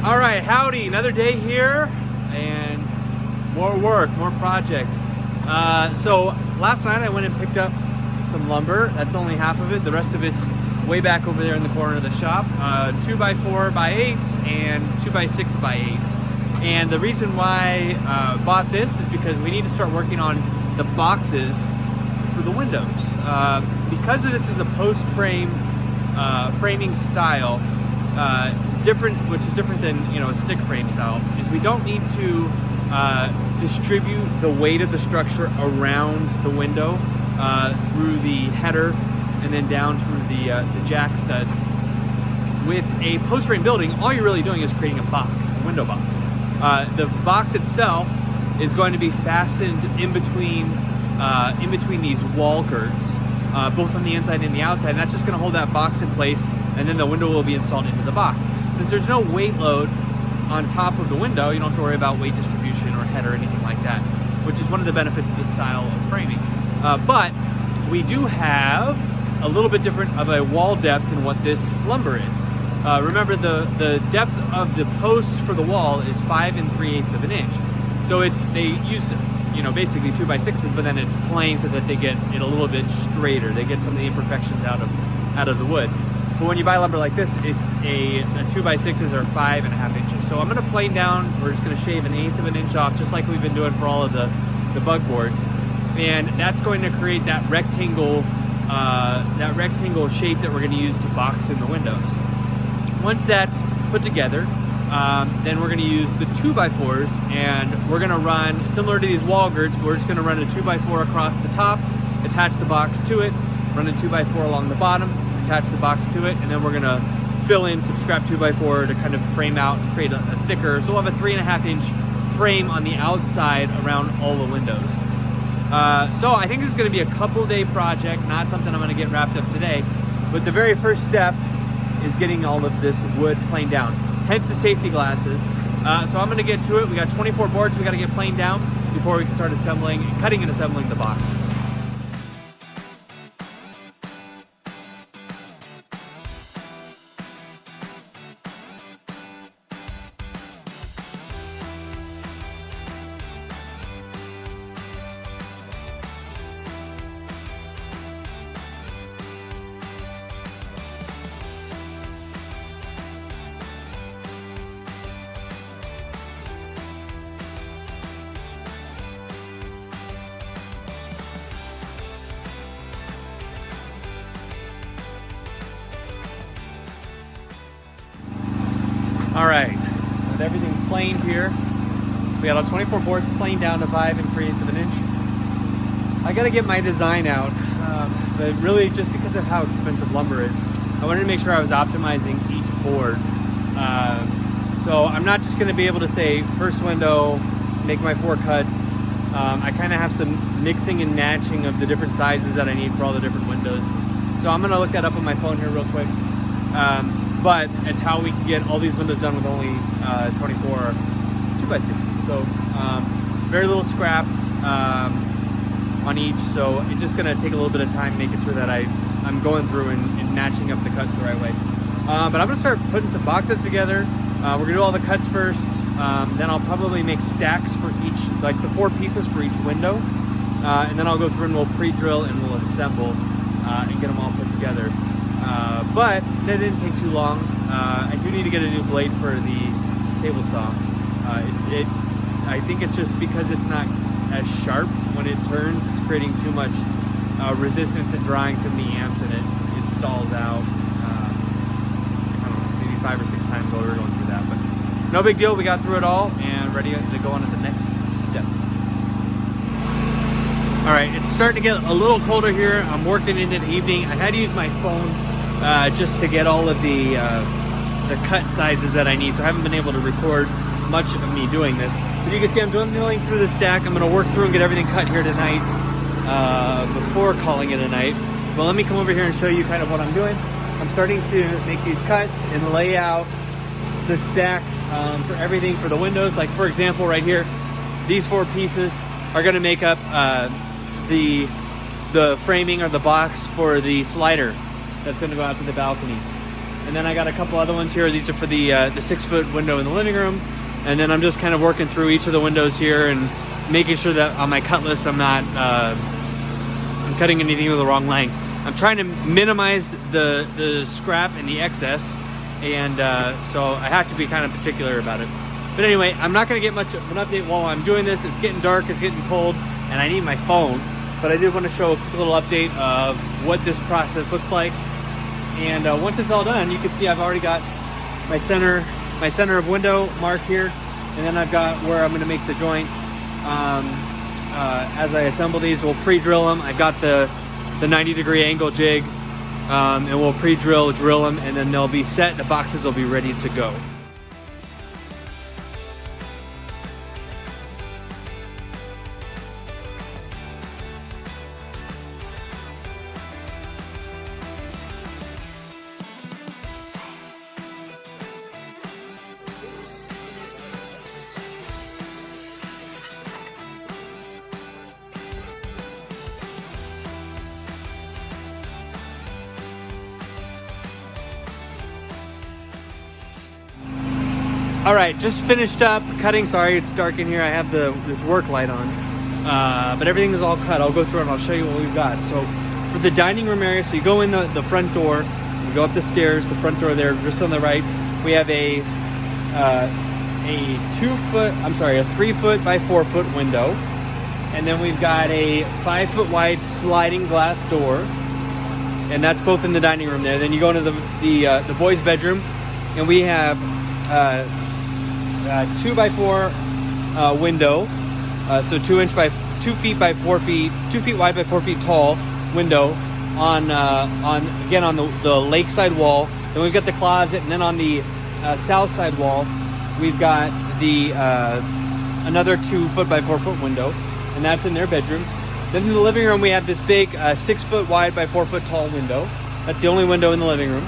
All right, howdy, another day here and more work, more projects. So last night I went and picked up some lumber. That's only half of it. The rest of it's way back over there in the corner of the shop. 2x4x8s and 2x6x8s. And the reason why I bought this is because we need to start working on the boxes for the windows. Because this is a post frame framing style, which is different than a stick frame style, is we don't need to distribute the weight of the structure around the window through the header and then down through the jack studs. With a post frame building, all you're really doing is creating a box, a window box. The box itself is going to be fastened in between these wall girts, both on the inside and the outside, and that's just going to hold that box in place, and then the window will be installed into the box. Since there's no weight load on top of the window, you don't have to worry about weight distribution or head or anything like that, which is one of the benefits of this style of framing. But we do have a little bit different of a wall depth than what this lumber is. Remember, the depth of the posts for the wall is 5 3/8 of an inch. So they use basically 2x6s, but then it's plain so that they get it a little bit straighter. They get some of the imperfections out of the wood. But when you buy lumber like this, it's a 2x6s are 5.5 inches. So I'm going to plane down. We're just going to shave 1/8 of an inch off, just like we've been doing for all of the bug boards, and that's going to create that rectangle shape that we're going to use to box in the windows. Once that's put together, then we're going to use the 2x4s, and we're going to run, similar to these wall girts, we're just going to run a 2x4 across the top, attach the box to it, run a 2x4 along the bottom, attach the box to it, and then we're going to fill in some scrap 2x4 to kind of frame out and create a thicker, so we'll have a 3.5 inch frame on the outside around all the windows. So I think this is going to be a couple day project, not something I'm going to get wrapped up today, but the very first step is getting all of this wood planed down, hence the safety glasses. So I'm going to get to it. We got 24 boards we got to get planed down before we can start cutting and assembling the boxes. All right, with everything planed here, we got all 24 boards planed down to 5 3/8 of an inch. I gotta get my design out, but really just because of how expensive lumber is, I wanted to make sure I was optimizing each board. So I'm not just gonna be able to say first window, make my 4 cuts. I kind of have some mixing and matching of the different sizes that I need for all the different windows. So I'm gonna look that up on my phone here real quick. But it's how we can get all these windows done with only 24 2x6s. So very little scrap on each. So it's just gonna take a little bit of time making sure that I'm going through and matching up the cuts the right way. But I'm gonna start putting some boxes together. We're gonna do all the cuts first. Then I'll probably make stacks for each, like the 4 pieces for each window. And then I'll go through and we'll pre-drill and we'll assemble and get them all put together. But that didn't take too long. I do need to get a new blade for the table saw. I think it's just because it's not as sharp when it turns, it's creating too much resistance and drawing too many amps, and it stalls out. I don't know, maybe 5 or 6 times while we were going through that, but no big deal. We got through it all and ready to go on to the next step. All right, it's starting to get a little colder here. I'm working into the evening. I had to use my phone just to get all of the cut sizes that I need, so I haven't been able to record much of me doing this. But you can see I'm dwindling through the stack. I'm gonna work through and get everything cut here tonight before calling it a night. But let me come over here and show you kind of what I'm doing. I'm starting to make these cuts and lay out the stacks for everything for the windows. Like for example, right here, these 4 pieces are gonna make up the framing or the box for the slider that's going to go out to the balcony. And then I got a couple other ones here. These are for the 6-foot window in the living room. And then I'm just kind of working through each of the windows here and making sure that on my cut list I'm not I'm cutting anything with the wrong length. I'm trying to minimize the scrap and the excess, and so I have to be kind of particular about it. But anyway, I'm not going to get much of an update while I'm doing this. It's getting dark, it's getting cold, and I need my phone. But I did want to show a quick little update of what this process looks like. And once it's all done, you can see I've already got my center of window marked here, and then I've got where I'm going to make the joint. As I assemble these, we'll pre-drill them. I've got the 90-degree angle jig, and we'll drill them, and then they'll be set. The boxes will be ready to go. All right, just finished up cutting. Sorry, it's dark in here. I have this work light on, but everything is all cut. I'll go through and I'll show you what we've got. So for the dining room area, so you go in the front door, you go up the stairs, the front door there, just on the right, we have a 3-foot by 4-foot window, and then we've got a 5-foot wide sliding glass door, and that's both in the dining room there. Then you go into the boys' bedroom, and we have 2 by 4 window, so 2 feet by 4 feet, 2 feet wide by 4 feet tall window on the lakeside wall. Then we've got the closet, and then on the south side wall we've got the another 2 foot by 4 foot window, and that's in their bedroom. Then in the living room we have this big 6 foot wide by 4 foot tall window. That's the only window in the living room.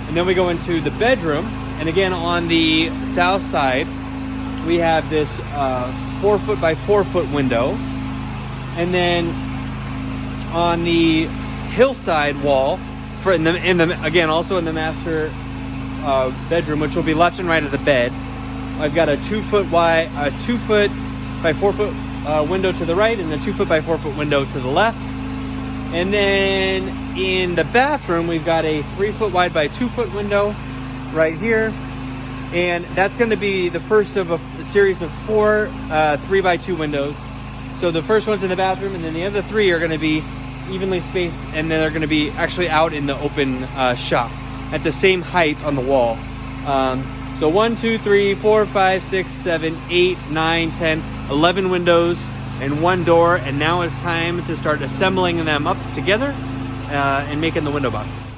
And then we go into the bedroom. And again, on the south side, we have this 4 foot by 4 foot window. And then on the hillside wall, again also in the master bedroom, which will be left and right of the bed, I've got a 2 foot by 4 foot window to the right, and a 2 foot by 4 foot window to the left. And then in the bathroom, we've got a 3 foot wide by 2 foot window right here, and that's going to be the first of a series of 4 3 by 2 windows. So the first one's in the bathroom, and then the other 3 are going to be evenly spaced, and then they're going to be actually out in the open shop at the same height on the wall. So 1 2 3 4 5 6 7 8 9 10 11 windows and 1 door, and now it's time to start assembling them up together and making the window boxes.